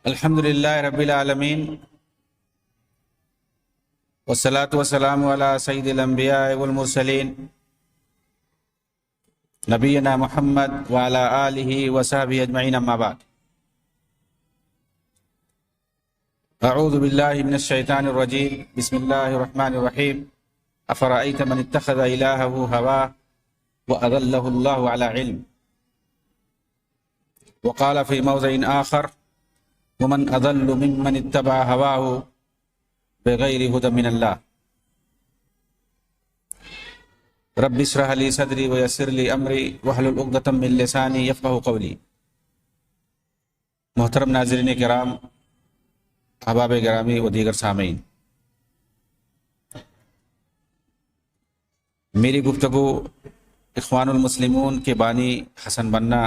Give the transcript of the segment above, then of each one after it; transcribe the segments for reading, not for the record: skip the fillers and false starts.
الحمد للہ رب العالمین والصلاة والسلام علی سید الانبیاء والمرسلین نبینا محمد وعلی آلہ وصحبہ اجمعین اما بعد اعوذ باللہ من الشیطان الرجیم بسم اللہ الرحمن الرحیم افرأیت من اتخذ الہہ ہواہ واضلہ اللہ علی علم وقال فی موضع آخر ومن اضل ممن اتبع هواه بغیر هدى من اللہ رب اشرح لي صدری ویسر لي امری واحلل عقدۃ من لسانی یفقہوا قولی۔ محترم ناظرین کرام، احباب گرامی و دیگر سامعین، میری گفتگو اخوان المسلمون کے بانی حسن بننا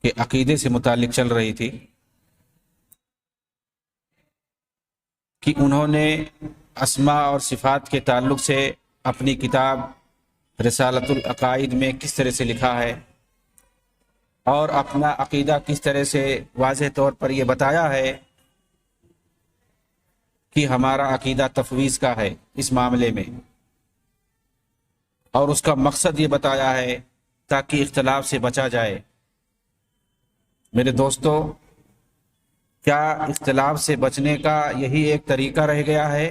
کے عقیدے سے متعلق چل رہی تھی کہ انہوں نے اسماء اور صفات کے تعلق سے اپنی کتاب رسالۃ العقائد میں کس طرح سے لکھا ہے اور اپنا عقیدہ کس طرح سے واضح طور پر یہ بتایا ہے کہ ہمارا عقیدہ تفویض کا ہے اس معاملے میں، اور اس کا مقصد یہ بتایا ہے تاکہ اختلاف سے بچا جائے۔ میرے دوستو، کیا اختلاف سے بچنے کا یہی ایک طریقہ رہ گیا ہے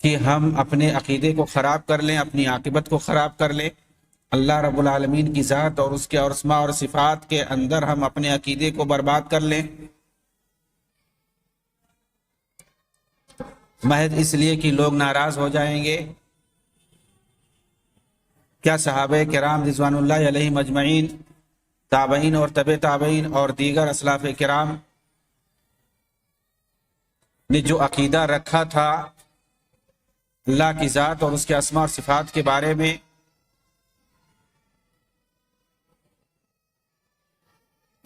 کہ ہم اپنے عقیدے کو خراب کر لیں، اپنی عاقبت کو خراب کر لیں؟ اللہ رب العالمین کی ذات اور اس کے اسماء اور صفات کے اندر ہم اپنے عقیدے کو برباد کر لیں محض اس لیے کہ لوگ ناراض ہو جائیں گے؟ کیا صحابہ کرام رضوان اللہ علیہم اجمعین، تابعین اور تبع تابعین اور دیگر اسلاف کرام نے جو عقیدہ رکھا تھا اللہ کی ذات اور اس کے اسماء اور صفات کے بارے میں،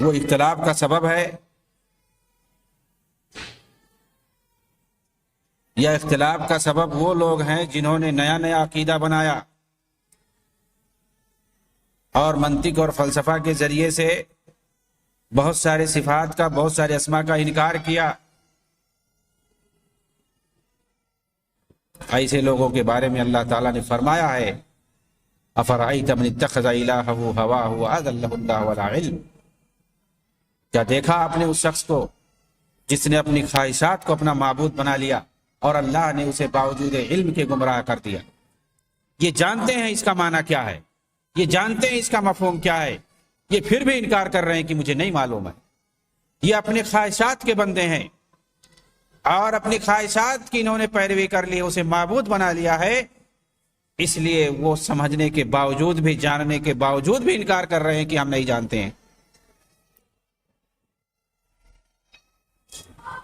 وہ اختلاف کا سبب ہے یا اختلاف کا سبب وہ لوگ ہیں جنہوں نے نیا نیا عقیدہ بنایا اور منطق اور فلسفہ کے ذریعے سے بہت سارے صفات کا، بہت سارے اسماء کا انکار کیا؟ ایسے لوگوں کے بارے میں اللہ تعالیٰ نے فرمایا ہے افرأیت من اتخذ الہہ ہواہ واضلہ اللہ علی علم۔ کیا دیکھا آپ نے اس شخص کو جس نے اپنی خواہشات کو اپنا معبود بنا لیا اور اللہ نے اسے باوجود علم کے گمراہ کر دیا؟ یہ جانتے ہیں اس کا معنی کیا ہے، یہ جانتے ہیں اس کا مفہوم کیا ہے، یہ پھر بھی انکار کر رہے ہیں کہ مجھے نہیں معلوم ہے۔ یہ اپنے خواہشات کے بندے ہیں اور اپنی خواہشات کی انہوں نے پیروی کر لی، اسے معبود بنا لیا ہے، اس لیے وہ سمجھنے کے باوجود بھی، جاننے کے باوجود بھی انکار کر رہے ہیں کہ ہم نہیں جانتے ہیں۔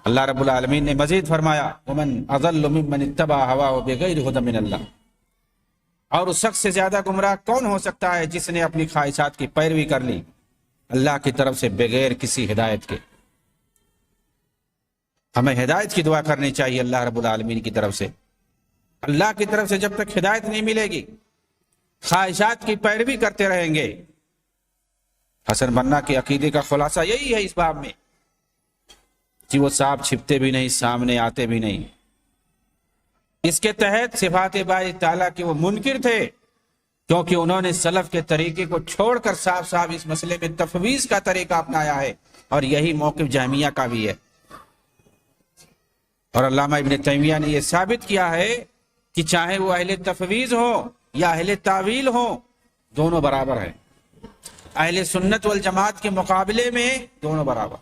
اللہ رب العالمین نے مزید فرمایا ومن اضل ممن اتبع هواه بغیر هدى من اللہ، اور اس شخص سے زیادہ گمراہ کون ہو سکتا ہے جس نے اپنی خواہشات کی پیروی کر لی اللہ کی طرف سے بغیر کسی ہدایت کے۔ ہمیں ہدایت کی دعا کرنی چاہیے اللہ رب العالمین کی طرف سے۔ اللہ کی طرف سے جب تک ہدایت نہیں ملے گی، خواہشات کی پیروی کرتے رہیں گے۔ حسن بننا کے عقیدے کا خلاصہ یہی ہے اس باب میں کہ وہ سانپ چھپتے بھی نہیں، سامنے آتے بھی نہیں۔ اس کے تحت صفات باری تعالیٰ کے وہ منکر تھے کیونکہ انہوں نے سلف کے طریقے کو چھوڑ کر صاف صاف اس مسئلے میں تفویض کا طریقہ اپنایا ہے، اور یہی موقف جہمیہ کا بھی ہے۔ اور علامہ ابن تیمیہ نے یہ ثابت کیا ہے کہ چاہے وہ اہل تفویض ہو یا اہل تعویل ہو، دونوں برابر ہیں۔ اہل سنت والجماعت کے مقابلے میں دونوں برابر۔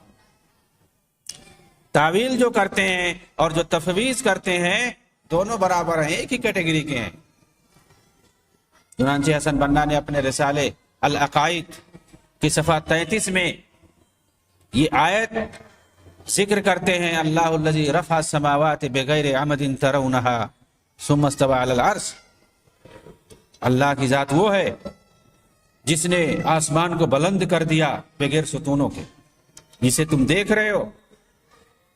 تعویل جو کرتے ہیں اور جو تفویض کرتے ہیں دونوں برابر ہیں، ایک ہی کیٹیگری کے ہیں۔ چنانچہ حسن بننا نے اپنے رسالے العقائد کی صفحہ 33 میں یہ آیت ذکر کرتے ہیں اللہ الذی رفع السماوات بغیر عمد ترونہا ثم استوى علی العرش۔ اللہ کی ذات وہ ہے جس نے آسمان کو بلند کر دیا بغیر ستونوں کے، جسے تم دیکھ رہے ہو،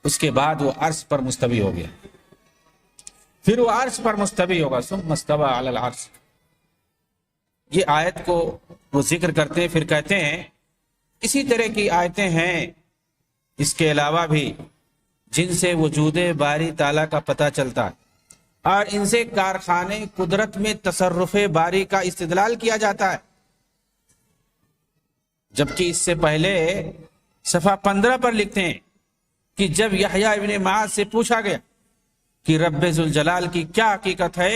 اس کے بعد وہ عرش پر مستوی ہو گیا، پھر وہ عرش پر مستوی ہوگا ثم استوى علی العرش۔ یہ آیت کو وہ ذکر کرتے ہیں، پھر کہتے ہیں اسی طرح کی آیتیں ہیں اس کے علاوہ بھی جن سے وجود باری تعالیٰ کا پتہ چلتا ہے، اور ان سے کارخانے قدرت میں تصرف باری کا استدلال کیا جاتا ہے۔ جبکہ اس سے پہلے صفحہ 15 پر لکھتے ہیں کہ جب یحییٰ ابن معاذ سے پوچھا گیا کہ رب ذوالجلال کی کیا حقیقت ہے،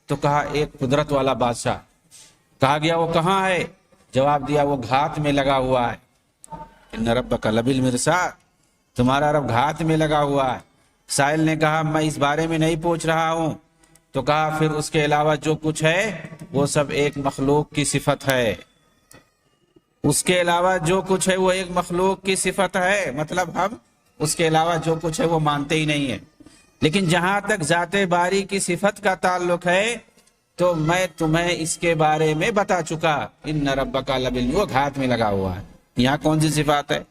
تو کہا ایک قدرت والا بادشاہ۔ کہا گیا وہ کہاں ہے؟ جواب دیا وہ گھات میں لگا ہوا ہے۔ ان ربک لبالمرصاد، تمہارا رب گھات میں لگا ہوا ہے۔ سائل نے کہا میں اس بارے میں نہیں پوچھ رہا ہوں، تو کہا پھر اس کے علاوہ جو کچھ ہے وہ سب ایک مخلوق کی صفت ہے۔ اس کے علاوہ جو کچھ ہے وہ ایک مخلوق کی صفت ہے، مطلب ہم اس کے علاوہ جو کچھ ہے وہ مانتے ہی نہیں ہیں۔ لیکن جہاں تک ذات باری کی صفت کا تعلق ہے تو میں تمہیں اس کے بارے میں بتا چکا، ان ربک لبالمرصاد، وہ گھات میں لگا ہوا ہے۔ یہاں کون سی صفات ہے؟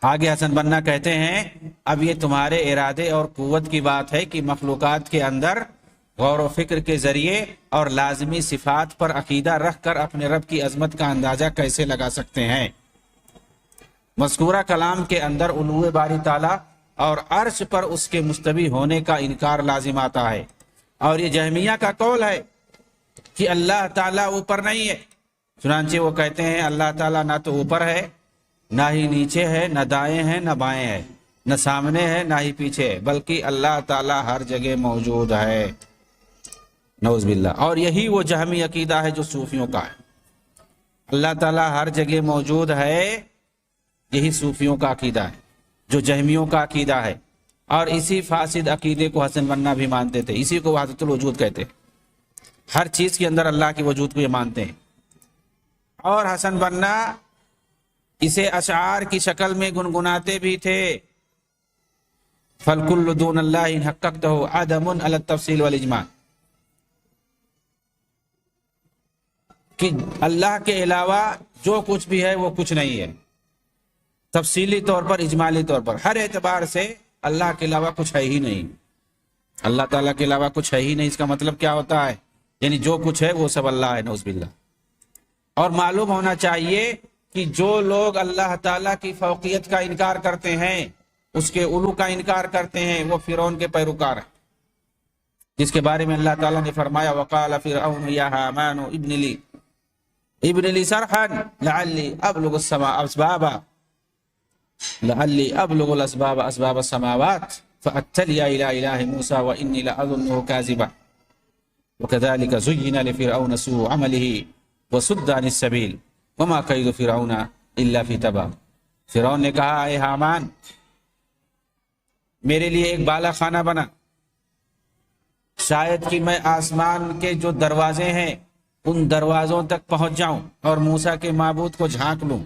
آگے حسن بنا کہتے ہیں اب یہ تمہارے ارادے اور قوت کی بات ہے کہ مخلوقات کے اندر غور و فکر کے ذریعے اور لازمی صفات پر عقیدہ رکھ کر اپنے رب کی عظمت کا اندازہ کیسے لگا سکتے ہیں۔ مذکورہ کلام کے اندر علو باری تعالیٰ اور عرش پر اس کے مستوی ہونے کا انکار لازم آتا ہے، اور یہ جہمیہ کا قول ہے کہ اللہ تعالیٰ اوپر نہیں ہے۔ چنانچہ وہ کہتے ہیں اللہ تعالیٰ نہ تو اوپر ہے، نہ ہی نیچے ہے، نہ دائیں ہے نہ بائیں ہے، نہ سامنے ہے نہ ہی پیچھے ہے، بلکہ اللہ تعالیٰ ہر جگہ موجود ہے، نعوذ باللہ۔ اور یہی وہ جہمی عقیدہ ہے جو صوفیوں کا ہے، اللہ تعالیٰ ہر جگہ موجود ہے، یہی صوفیوں کا عقیدہ ہے جو جہمیوں کا عقیدہ ہے۔ اور اسی فاسد عقیدے کو حسن بنا بھی مانتے تھے، اسی کو وحدت الوجود کہتے ہیں، ہر چیز کے اندر اللہ کے وجود کو یہ مانتے ہیں۔ اور حسن بنا اسے اشعار کی شکل میں گنگناتے بھی تھے، فَالْكُلُّ دُونَ اللَّهِ إِنْ حَقَّقْتَهُ عَدَمٌ عَلَى التَّفْصِيلِ وَالْإِجْمَالِ، کہ اللہ کے علاوہ جو کچھ بھی ہے وہ کچھ نہیں ہے، تفصیلی طور پر، اجمالی طور پر، ہر اعتبار سے اللہ کے علاوہ کچھ ہے ہی نہیں، اللہ تعالیٰ کے علاوہ کچھ ہے ہی نہیں۔ اس کا مطلب کیا ہوتا ہے؟ یعنی جو کچھ ہے وہ سب اللہ ہے، نعوذ باللہ۔ اور معلوم ہونا چاہیے کہ جو لوگ اللہ تعالیٰ کی فوقیت کا انکار کرتے ہیں، اس کے علو کا انکار کرتے ہیں، وہ فرعون کے پیروکار ہیں، جس کے بارے میں اللہ تعالیٰ نے فرمایا وَقَالَ فِرْعَوْنُ يَا هَامَانُ ابْنِ لِي صَرْحًا لَعَلِّي أَبْلُغُ أَسْبَابَ السَّمَاوَاتِ فَأَتَّلِيَ إِلَىٰ إِلَٰهِ مُوسَىٰ وَإِنِّي لَأَظُنُّهُ كَاذِبًا وَكَذَلِكَ زُيِّنَ لِفِرْعَوْنَ سُوءُ عَمَلِهِ وَصُدَّ عَنِ السَّبِيلِ وَمَا كَيْدُ فِرْعَوْنَ إِلَّا فِي تَبَابٍ۔ فرعون نے کہا اے حامان میرے لیے ایک بالا خانہ بنا، شاید کہ میں آسمان کے جو دروازے ہیں ان دروازوں تک پہنچ جاؤں اور موسیٰ کے معبود کو جھانک لوں،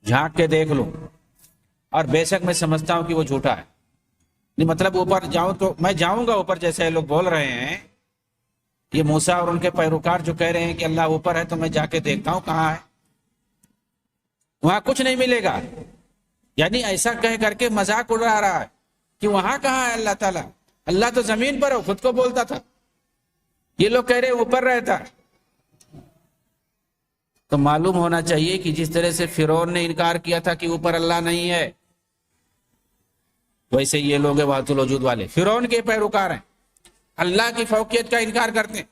جھانک کے دیکھ لوں، اور بے شک میں سمجھتا ہوں کہ وہ جھوٹا ہے۔ نہیں مطلب اوپر جاؤں تو میں جاؤں گا اوپر، جیسے یہ لوگ بول رہے ہیں، یہ موسیٰ اور ان کے پیروکار جو کہہ رہے ہیں کہ اللہ اوپر ہے، تو میں جا کے دیکھتا ہوں کہاں ہے، وہاں کچھ نہیں ملے گا۔ یعنی ایسا کہہ کر کے مذاق اڑا رہا ہے کہ وہاں کہاں ہے اللہ تعالیٰ، اللہ تو زمین پر ہے، خود کو بولتا تھا، یہ لوگ کہہ رہے ہیں اوپر رہتا ہے۔ تو معلوم ہونا چاہیے کہ جس طرح سے فرعون نے انکار کیا تھا کہ اوپر اللہ نہیں ہے، ویسے یہ لوگ وحدت الوجود والے فرعون کے پیروکار ہیں، اللہ کی فوقیت کا انکار کرتے ہیں،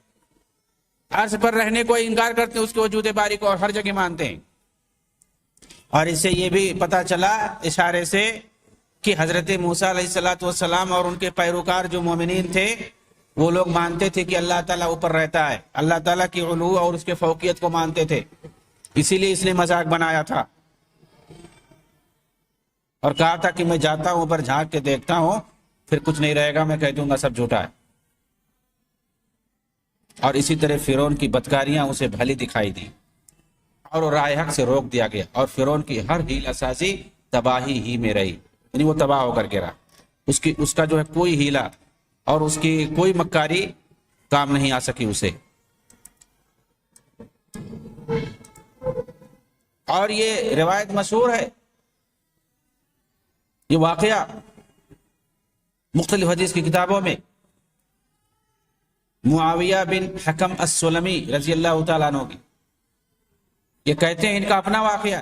عرش پر رہنے کو انکار کرتے ہیں، اس کے وجود باری کو اور ہر جگہ مانتے ہیں۔ اور اس سے یہ بھی پتہ چلا اشارے سے کہ حضرت موسیٰ علیہ السلام اور ان کے پیروکار جو مومنین تھے وہ لوگ مانتے تھے کہ اللہ تعالیٰ اوپر رہتا ہے، اللہ تعالیٰ کی علو اور اس کے فوقیت کو مانتے تھے، اسی لیے اس نے مذاق بنایا تھا اور کہا تھا کہ میں جاتا ہوں اوپر جھانک کے دیکھتا ہوں، پھر کچھ نہیں رہے گا، میں کہہ دوں گا سب جھوٹا ہے۔ اور اسی طرح فرعون کی بدکاریاں اسے بھلی دکھائی دی اور وہ راہ حق سے روک دیا گیا، اور فرعون کی ہر ہیلہ سازی تباہی ہی میں رہی، یعنی وہ تباہ ہو کر کے رہا، اس کا جو ہے کوئی ہیلہ اور اس کی کوئی مکاری کام نہیں آ سکی اسے۔ اور یہ روایت مشہور ہے، یہ واقعہ مختلف حدیث کی کتابوں میں، معاویہ بن حکم السلمی رضی اللہ تعالیٰ عنہ کی، یہ کہتے ہیں ان کا اپنا واقعہ،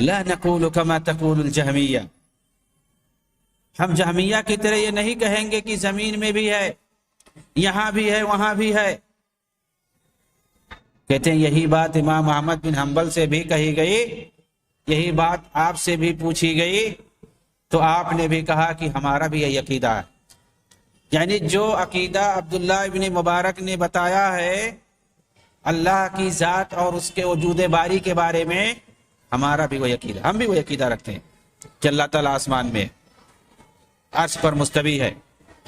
لا نقول كما تقول الجہمیہ، ہم جہمیہ کی طرح یہ نہیں کہیں گے کہ زمین میں بھی ہے، یہاں بھی ہے، وہاں بھی ہے۔ کہتے ہیں یہی بات امام احمد بن حنبل سے بھی کہی گئی، یہی بات آپ سے بھی پوچھی گئی، تو آپ نے بھی کہا کہ ہمارا بھی یہی عقیدہ ہے۔ یعنی جو عقیدہ عبداللہ ابن مبارک نے بتایا ہے اللہ کی ذات اور اس کے وجود باری کے بارے میں، ہمارا بھی وہی عقیدہ، ہم بھی وہی عقیدہ رکھتے ہیں کہ اللہ تعالیٰ آسمان میں عرش پر مستوی ہے،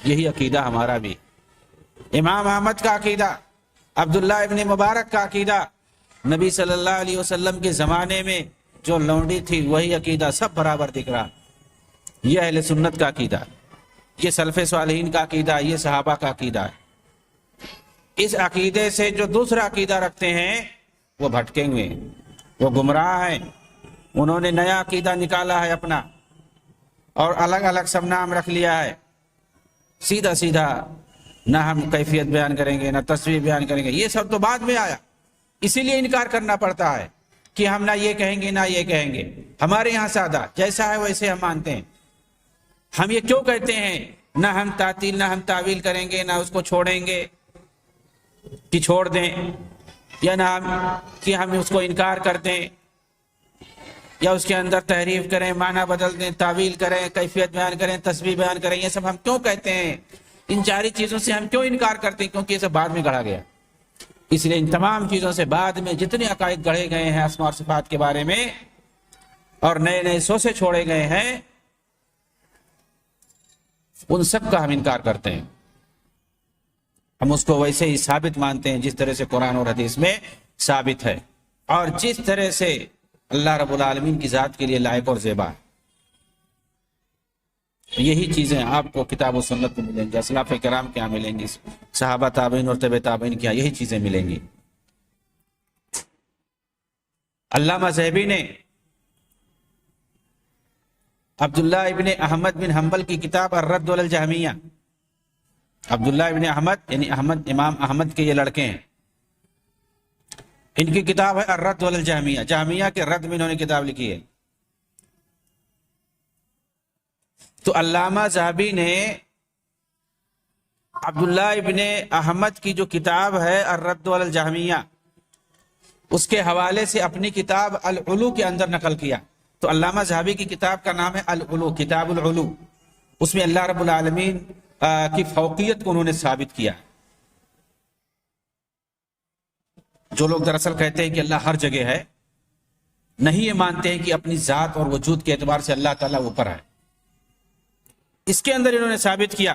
یہی عقیدہ ہمارا بھی۔ امام احمد کا عقیدہ، عبداللہ ابن مبارک کا عقیدہ، نبی صلی اللہ علیہ وسلم کے زمانے میں جو لونڈی تھی وہی عقیدہ سب برابر دکھ رہا۔ یہ اہل سنت کا عقیدہ، یہ سلف صالحین کا عقیدہ، یہ صحابہ کا عقیدہ ہے۔ اس عقیدے سے جو دوسرا عقیدہ رکھتے ہیں وہ بھٹکے ہوئے ہیں، وہ گمراہ ہیں، انہوں نے نیا عقیدہ نکالا ہے اپنا، اور الگ الگ سب نام رکھ لیا ہے، سیدھا سیدھا نہ ہم کیفیت بیان کریں گے، نہ تصویر بیان کریں گے۔ یہ سب تو بعد میں آیا، اسی لیے انکار کرنا پڑتا ہے کہ ہم نہ یہ کہیں گے نہ یہ کہیں گے۔ ہمارے یہاں سادہ جیسا ہے ویسے ہم مانتے ہیں۔ ہم یہ کیوں کہتے ہیں نہ ہم تعطیل نہ ہم تعویل کریں گے، نہ اس کو چھوڑیں گے کہ چھوڑ دیں، یا نہ ہم اس کو انکار کر دیں، یا اس کے اندر تحریف کریں، معنی بدل دیں، تعویل کریں، کیفیت بیان کریں، تشبیہ بیان کریں، یہ سب ہم کیوں کہتے ہیں؟ ان چاری چیزوں سے ہم کیوں انکار کرتے ہیں؟ کیونکہ یہ سب بعد میں گڑھا گیا۔ اس لیے ان تمام چیزوں سے بعد میں جتنے عقائد گڑھے گئے ہیں اسماء اور صفات کے بارے میں، اور نئے نئے سوچے چھوڑے گئے ہیں، ان سب کا ہم انکار کرتے ہیں۔ ہم اس کو ویسے ہی ثابت مانتے ہیں جس طرح سے قرآن اور حدیث میں ثابت ہے، اور جس طرح سے اللہ رب العالمین کی ذات کے لیے لائق اور زیبا ہے۔ یہی چیزیں آپ کو کتاب و سنت میں ملیں گی، اسلاف کرام کے یہاں ملیں گی، صحابہ تابعین اور تبع تابعین کے یہاں یہی چیزیں ملیں گی۔ علامہ ذہبی نے عبداللہ ابن احمد بن حنبل کی کتاب الرد علی الجہمیہ، عبداللہ ابن احمد یعنی امام احمد کے یہ لڑکے ہیں، ان کی کتاب ہے الرد علی الجہمیہ، جہمیہ کے رد میں انہوں نے کتاب لکھی ہے۔ تو علامہ ذہبی نے عبداللہ ابن احمد کی جو کتاب ہے الرد علی الجہمیہ، اس کے حوالے سے اپنی کتاب العلو کے اندر نقل کیا۔ تو علامہ ذہبی کی کتاب کا نام ہے العلو، کتاب العلو۔ اس میں اللہ رب العالمین کی فوقیت کو انہوں نے ثابت کیا۔ جو لوگ دراصل کہتے ہیں کہ اللہ ہر جگہ ہے، نہیں یہ مانتے ہیں کہ اپنی ذات اور وجود کے اعتبار سے اللہ تعالیٰ اوپر ہے۔ اس کے اندر انہوں نے ثابت کیا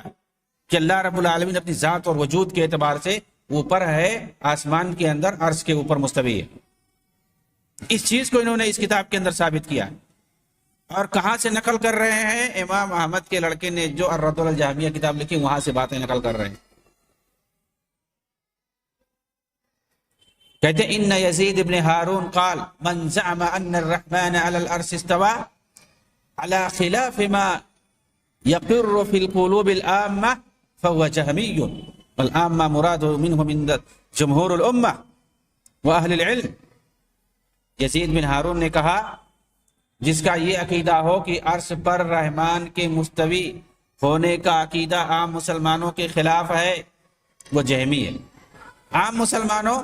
کہ اللہ رب العالمین اپنی ذات اور وجود کے اعتبار سے اوپر ہے، آسمان کے اندر عرش کے اوپر مستوی ہے۔ اس چیز کو انہوں نے اس کتاب کے اندر ثابت کیا۔ اور کہاں سے نقل کر رہے ہیں؟ امام احمد کے لڑکے نے جو الرد علی الجہمیہ کتاب لکھی وہاں سے باتیں نقل کر رہے ہیں۔ کہتے ہیں ان یزید ابن ہارون قال من زعم ان الرحمن علی العرش استوى على خلاف ما يقر في القلوب العامة فهو جهمي، والعامة مراد منهم من جمهور الامة واهل العلم۔ یزید بن ہارون نے کہا جس کا یہ عقیدہ ہو کہ عرش پر رحمان کے مستوی ہونے کا عقیدہ عام مسلمانوں کے خلاف ہے، وہ جہمی ہے۔ عام مسلمانوں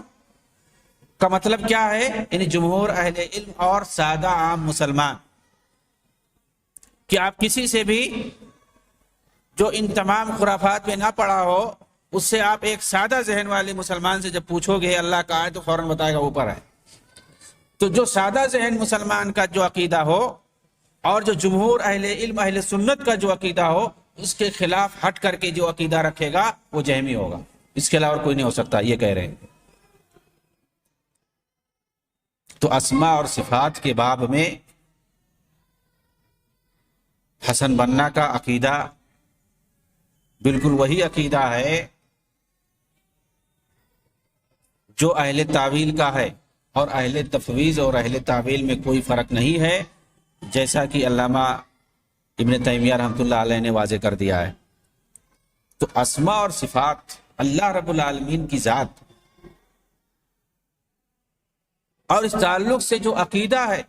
کا مطلب کیا ہے؟ یعنی جمہور اہل علم اور سادہ عام مسلمان، کہ آپ کسی سے بھی جو ان تمام خرافات میں نہ پڑا ہو، اس سے آپ ایک سادہ ذہن والے مسلمان سے جب پوچھو گے اللہ کا ہے تو فوراً بتائے گا اوپر ہے۔ تو جو سادہ ذہن مسلمان کا جو عقیدہ ہو، اور جو جمہور اہل علم اہل سنت کا جو عقیدہ ہو، اس کے خلاف ہٹ کر کے جو عقیدہ رکھے گا وہ جہمی ہوگا، اس کے علاوہ کوئی نہیں ہو سکتا، یہ کہہ رہے ہیں۔ تو اسماء اور صفات کے باب میں حسن بنا کا عقیدہ بالکل وہی عقیدہ ہے جو اہل تعویل کا ہے، اور اہل تفویض اور اہل تعویل میں کوئی فرق نہیں ہے، جیسا کہ علامہ ابن تیمیہ رحمۃ اللہ علیہ نے واضح کر دیا ہے۔ تو اسماء اور صفات اللہ رب العالمین کی ذات اور اس تعلق سے جو عقیدہ ہے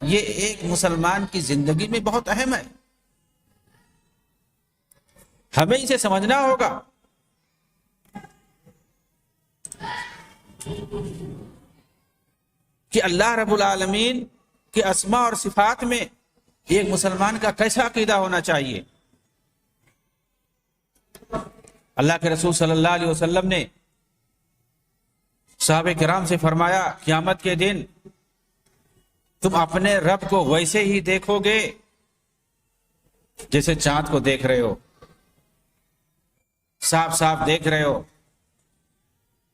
یہ ایک مسلمان کی زندگی میں بہت اہم ہے، ہمیں اسے سمجھنا ہوگا۔ کہ اللہ رب العالمین کے اسماء اور صفات میں ایک مسلمان کا کیسا عقیدہ ہونا چاہیے۔ اللہ کے رسول صلی اللہ علیہ وسلم نے صحابہ کرام سے فرمایا، قیامت کے دن تم اپنے رب کو ویسے ہی دیکھو گے جیسے چاند کو دیکھ رہے ہو، صاف صاف دیکھ رہے ہو،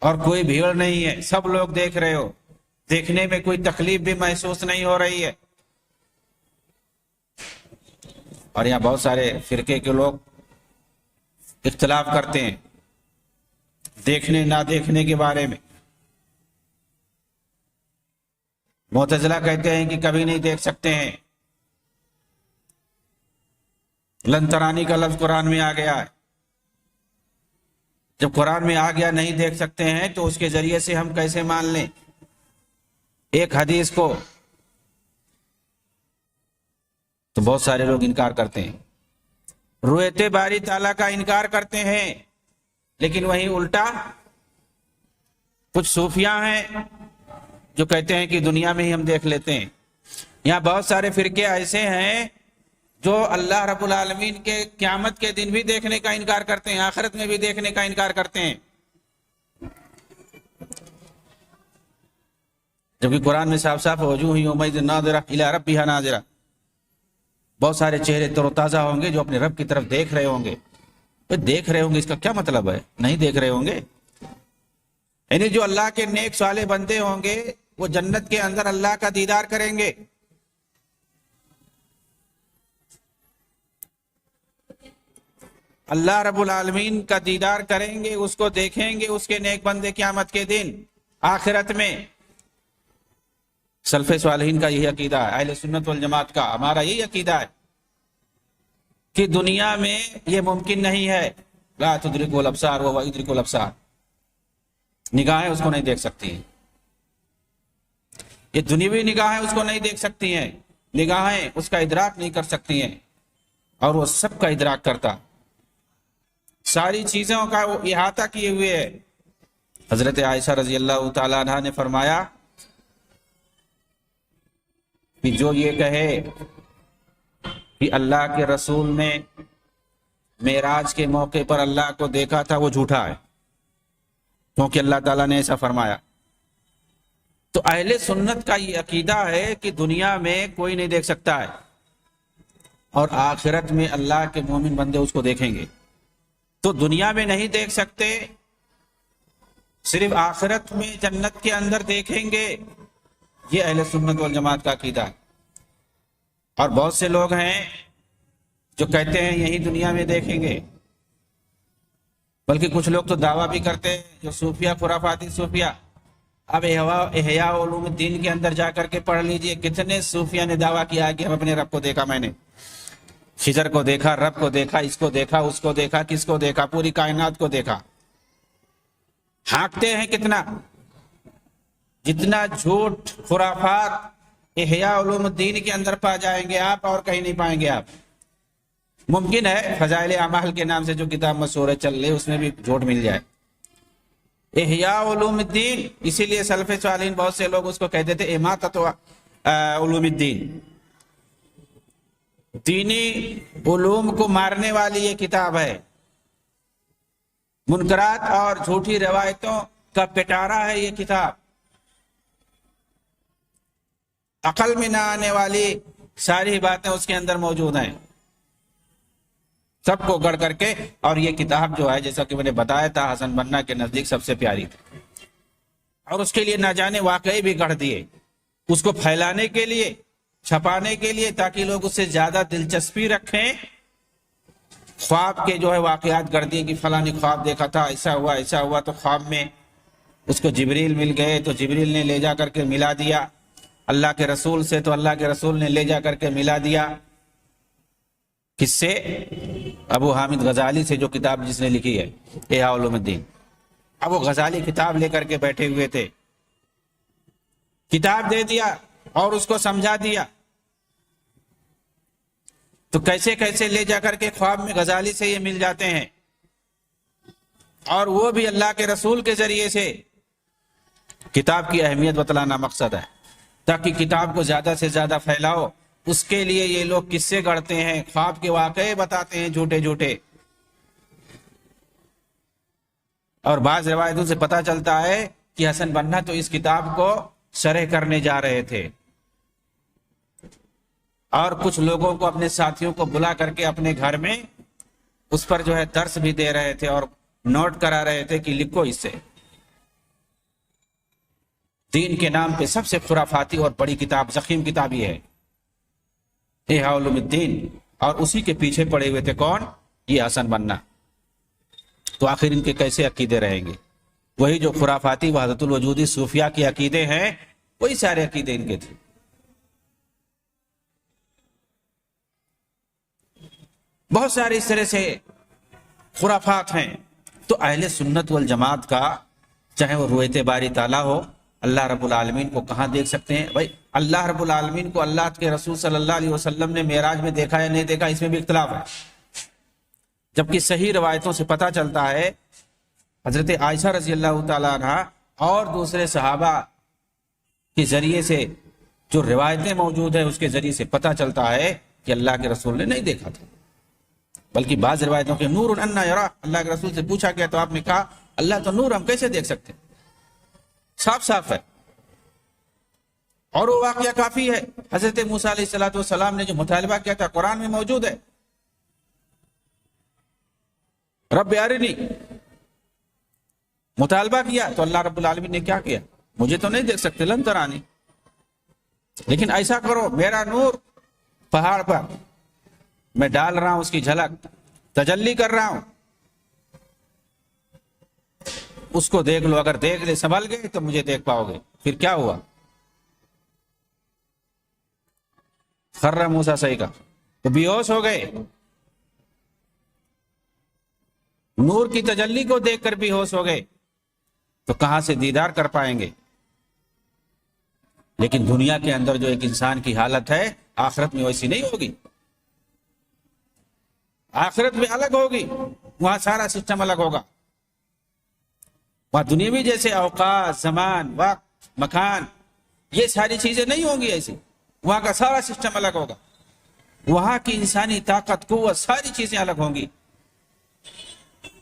اور کوئی بھیڑ نہیں ہے، سب لوگ دیکھ رہے ہو، دیکھنے میں کوئی تکلیف بھی محسوس نہیں ہو رہی ہے۔ اور یہاں بہت سارے فرقے کے لوگ اختلاف کرتے ہیں دیکھنے نہ دیکھنے کے بارے میں۔ معتزلہ کہتے ہیں کہ کبھی نہیں دیکھ سکتے ہیں، لن ترانی کا لفظ قرآن میں آ گیا ہے، جب قرآن میں آ گیا نہیں دیکھ سکتے ہیں تو اس کے ذریعے سے ہم کیسے مان لیں ایک حدیث کو؟ تو بہت سارے لوگ انکار کرتے ہیں، رؤیت باری تعالیٰ کا انکار کرتے ہیں، لیکن وہیں الٹا کچھ صوفیاء ہیں جو کہتے ہیں کہ دنیا میں ہی ہم دیکھ لیتے ہیں۔ یہاں بہت سارے فرقے ایسے ہیں جو اللہ رب العالمین کے قیامت کے دن بھی دیکھنے کا انکار کرتے ہیں، آخرت میں بھی دیکھنے کا انکار کرتے ہیں، جبکہ قرآن میں صاف صاف وجوہ یومئذ ناظرہ الی ربہا ناظرہ، بہت سارے چہرے تر و تازہ ہوں گے جو اپنے رب کی طرف دیکھ رہے ہوں گے۔ دیکھ رہے ہوں گے اس کا کیا مطلب ہے؟ نہیں دیکھ رہے ہوں گے، یعنی جو اللہ کے نیک صالح بندے ہوں گے وہ جنت کے اندر اللہ کا دیدار کریں گے۔ اللہ رب العالمین کا دیدار کریں گے، اس کو دیکھیں گے اس کے نیک بندے قیامت کے دن آخرت میں۔ سلف صالحین کا یہی عقیدہ ہے، اہل سنت والجماعت کا ہمارا یہی عقیدہ ہے کہ دنیا میں یہ ممکن نہیں ہے، لا تدرکہ الابصار وہو یدرک الابصار، نگاہیں اس کو نہیں دیکھ سکتی ہیں، یہ دنیاوی نگاہیں اس کو نہیں دیکھ سکتی ہیں، نگاہیں اس کا ادراک نہیں کر سکتی ہیں، اور وہ سب کا ادراک کرتا، ساری چیزوں کا وہ احاطہ کیے ہوئے ہے۔ حضرت عائشہ رضی اللہ تعالیٰ عنہ نے فرمایا کہ جو یہ کہے کہ اللہ کے رسول نے معراج کے موقع پر اللہ کو دیکھا تھا وہ جھوٹا ہے، کیونکہ اللہ تعالیٰ نے ایسا فرمایا۔ تو اہل سنت کا یہ عقیدہ ہے کہ دنیا میں کوئی نہیں دیکھ سکتا ہے، اور آخرت میں اللہ کے مومن بندے اس کو دیکھیں گے۔ تو دنیا میں نہیں دیکھ سکتے، صرف آخرت میں جنت کے اندر دیکھیں گے، یہ اہل سنت والجماعت کا عقیدہ ہے۔ اور بہت سے لوگ ہیں جو کہتے ہیں یہی دنیا میں دیکھیں گے، بلکہ کچھ لوگ تو دعویٰ بھی کرتے ہیں، جو صوفیہ خرافاتی صوفیہ۔ اب احیاء علوم الدین کے اندر جا کر کے پڑھ لیجئے، کتنے صوفیہ نے دعویٰ کیا کہ ہم اپنے رب کو دیکھا، میں نے خضر کو دیکھا، رب کو دیکھا، اس کو دیکھا، اس کو دیکھا، کس کو دیکھا؟ پوری کائنات کو دیکھا۔ ہانکتے ہیں کتنا، جتنا جھوٹ خرافات احیاء علوم الدین کے اندر پا جائیں گے آپ، اور کہیں نہیں پائیں گے آپ۔ ممکن ہے فضائل اعمال کے نام سے جو کتاب مشہور ہے چل رہی، اس میں بھی جھوٹ مل جائے۔ احیاء علوم الدین، اسی لیے سلف صالحین بہت سے لوگ اس کو کہتے تھے اماطۃ علوم الدین، دینی علوم کو مارنے والی یہ کتاب ہے، منکرات اور جھوٹی روایتوں کا پٹارا ہے یہ کتاب، عقل میں نہ آنے والی ساری باتیں اس کے اندر موجود ہیں، سب کو گڑھ کر کے۔ اور یہ کتاب جو ہے جیسا کہ میں نے بتایا تھا حسن بنا کے نزدیک سب سے پیاری تھی، اور اس کے لیے نہ جانے واقعی بھی گڑھ دیے، اس کو پھیلانے کے لیے، چھپانے کے لیے، تاکہ لوگ اس سے زیادہ دلچسپی رکھیں۔ خواب کے جو ہے واقعات گڑھ دیے کہ فلاں نے خواب دیکھا تھا، ایسا ہوا ایسا ہوا، تو خواب میں اس کو جبریل مل گئے تو جبریل نے لے جا کر کے ملا دیا اللہ کے رسول سے، تو اللہ کے رسول نے لے جا کر کے ملا دیا کس سے؟ ابو حامد غزالی سے، جو کتاب جس نے لکھی ہے احیاء علوم الدین۔ اب وہ غزالی کتاب لے کر کے بیٹھے ہوئے تھے، کتاب دے دیا اور اس کو سمجھا دیا تو کیسے کیسے لے جا کر کے خواب میں غزالی سے یہ مل جاتے ہیں، اور وہ بھی اللہ کے رسول کے ذریعے سے۔ کتاب کی اہمیت بتلانا مقصد ہے، تاکہ کتاب کو زیادہ سے زیادہ پھیلاؤ۔ اس کے لیے یہ لوگ قصے گڑھتے ہیں، خواب کے واقعے بتاتے ہیں جھوٹے جھوٹے، اور بعض روایتوں سے پتہ چلتا ہے کہ حسن بنہ تو اس کتاب کو شرح کرنے جا رہے تھے، اور کچھ لوگوں کو، اپنے ساتھیوں کو بلا کر کے اپنے گھر میں اس پر جو ہے درس بھی دے رہے تھے اور نوٹ کرا رہے تھے کہ لکھو اس سے۔ دین کے نام پہ سب سے خرافاتی اور بڑی کتاب، ضخیم کتاب یہ ہے، احیاء علوم الدین، اور اسی کے پیچھے پڑے ہوئے تھے کون؟ یہ حسن بنہ۔ تو آخر ان کے کیسے عقیدے رہیں گے؟ وہی جو خرافاتی وحدت الوجودی صوفیہ کے عقیدے ہیں، وہی سارے عقیدے ان کے تھے۔ بہت سارے اس طرح سے خرافات ہیں۔ تو اہل سنت والجماعت کا، چاہے وہ رویت باری تعالیٰ ہو، اللہ رب العالمین کو کہاں دیکھ سکتے ہیں؟ بھائی اللہ رب العالمین کو اللہ کے رسول صلی اللہ علیہ وسلم نے معراج میں دیکھا یا نہیں دیکھا، اس میں بھی اختلاف ہے، جبکہ صحیح روایتوں سے پتہ چلتا ہے، حضرت عائشہ رضی اللہ تعالیٰ عنہ اور دوسرے صحابہ کے ذریعے سے جو روایتیں موجود ہیں اس کے ذریعے سے پتہ چلتا ہے کہ اللہ کے رسول نے نہیں دیکھا تھا، بلکہ بعض روایتوں کے نور انا یرا، اللہ کے رسول سے پوچھا گیا تو آپ نے کہا اللہ تو نور، ہم کیسے دیکھ سکتے ہیں؟ صاف صاف ہے۔ اور وہ واقعہ کافی ہے، حضرت موسیٰ علیہ السلام نے جو مطالبہ کیا تھا قرآن میں موجود ہے، رب ارنی، مطالبہ کیا تو اللہ رب العالمین نے کیا کیا؟ مجھے تو نہیں دیکھ سکتے، لن ترانی، لیکن ایسا کرو میرا نور پہاڑ پر میں ڈال رہا ہوں، اس کی جھلک تجلی کر رہا ہوں، اس کو دیکھ لو، اگر دیکھ لے سنبھل گئے تو مجھے دیکھ پاؤ گے۔ پھر کیا ہوا؟ خر موسیٰ صحیح کا تو بے ہوش ہو گئے، نور کی تجلی کو دیکھ کر بے ہوش ہو گئے، تو کہاں سے دیدار کر پائیں گے؟ لیکن دنیا کے اندر جو ایک انسان کی حالت ہے، آخرت میں ویسی نہیں ہوگی، آخرت میں الگ ہوگی، وہاں سارا سسٹم الگ ہوگا، وہاں دنیاوی جیسے اوقات، زمان، وقت، مکان، یہ ساری چیزیں نہیں ہوں گی ایسی، وہاں کا سارا سسٹم الگ ہوگا، وہاں کی انسانی طاقت، قوت، ساری چیزیں الگ ہوں گی،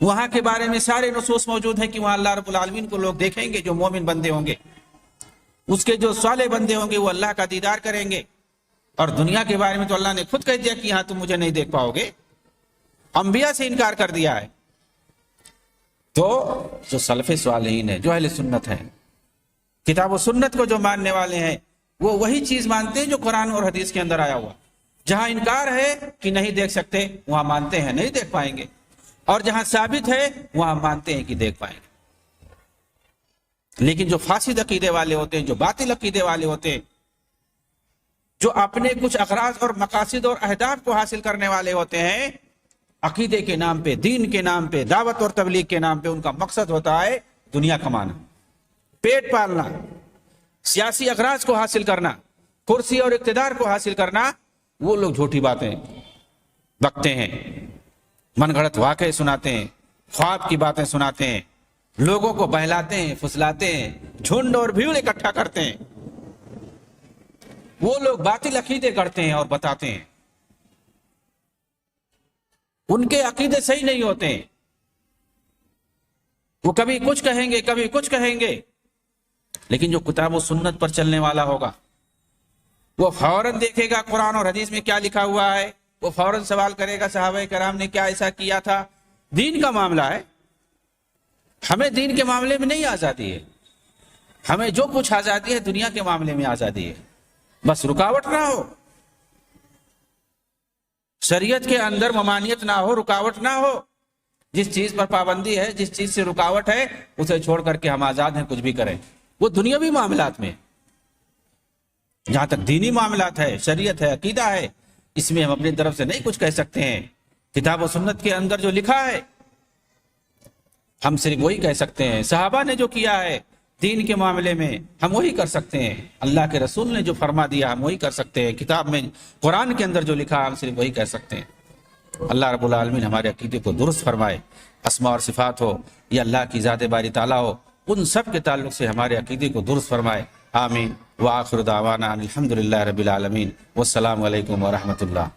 وہاں کے بارے میں سارے نصوص موجود ہیں کہ وہاں اللہ رب العالمین کو لوگ دیکھیں گے، جو مومن بندے ہوں گے، اس کے جو صالح بندے ہوں گے وہ اللہ کا دیدار کریں گے۔ اور دنیا کے بارے میں تو اللہ نے خود کہہ دیا کہ یہاں تم مجھے نہیں دیکھ پاؤ گے، انبیاء سے انکار کر دیا ہے۔ تو جو سلف صالحین ہیں، جو اہل سنت ہیں، کتاب و سنت کو جو ماننے والے ہیں، وہ وہی چیز مانتے ہیں جو قرآن اور حدیث کے اندر آیا ہوا۔ جہاں انکار ہے کہ نہیں دیکھ سکتے، وہاں مانتے ہیں نہیں دیکھ پائیں گے، اور جہاں ثابت ہے وہاں مانتے ہیں کہ دیکھ پائیں گے۔ لیکن جو فاسد عقیدے والے ہوتے ہیں، جو باطل عقیدے والے ہوتے ہیں، جو اپنے کچھ اغراض اور مقاصد اور اہداف کو حاصل کرنے والے ہوتے ہیں، عقیدے کے نام پہ، دین کے نام پہ، دعوت اور تبلیغ کے نام پہ ان کا مقصد ہوتا ہے دنیا کمانا، پیٹ پالنا، سیاسی اغراض کو حاصل کرنا، کرسی اور اقتدار کو حاصل کرنا۔ وہ لوگ جھوٹی باتیں بکتے ہیں، من گھڑت واقعے سناتے ہیں، خواب کی باتیں سناتے ہیں، لوگوں کو بہلاتے ہیں، پھسلاتے ہیں، جھنڈ اور بھیڑ اکٹھا کرتے ہیں۔ وہ لوگ باطل عقیدے کرتے ہیں اور بتاتے ہیں، ان کے عقیدے صحیح نہیں ہوتے ہیں، وہ کبھی کچھ کہیں گے، کبھی کچھ کہیں گے۔ لیکن جو کتاب و سنت پر چلنے والا ہوگا، وہ فوراً دیکھے گا قرآن اور حدیث میں کیا لکھا ہوا ہے، وہ فوراً سوال کرے گا صحابہ کرام نے کیا ایسا کیا تھا۔ دین کا معاملہ ہے، ہمیں دین کے معاملے میں نہیں آزادی ہے، ہمیں جو کچھ آزادی ہے دنیا کے معاملے میں آزادی ہے، بس رکاوٹ نہ ہو، شریعت کے اندر ممانعت نہ ہو، رکاوٹ نہ ہو۔ جس چیز پر پابندی ہے، جس چیز سے رکاوٹ ہے، اسے چھوڑ کر کے ہم آزاد ہیں، کچھ بھی کریں۔ وہ دنیاوی معاملات میں، جہاں تک دینی معاملات ہے، شریعت ہے، عقیدہ ہے، اس میں ہم اپنی طرف سے نہیں کچھ کہہ سکتے ہیں۔ کتاب و سنت کے اندر جو لکھا ہے ہم صرف وہی کہہ سکتے ہیں۔ صحابہ نے جو کیا ہے، دین کے معاملے میں ہم وہی کر سکتے ہیں، اللہ کے رسول نے جو فرما دیا ہم وہی کر سکتے ہیں، کتاب میں قرآن کے اندر جو لکھا ہم صرف وہی کہہ سکتے ہیں۔ اللہ رب العالمین ہمارے عقیدے کو درست فرمائے، اسماء اور صفات ہو یا اللہ کی ذات باری تعالیٰ ہو، ان سب کے تعلق سے ہمارے عقیدے کو درست فرمائے، آمین۔ وآخر دعوانا الحمدللہ رب العالمین، والسلام علیکم ورحمۃ اللہ۔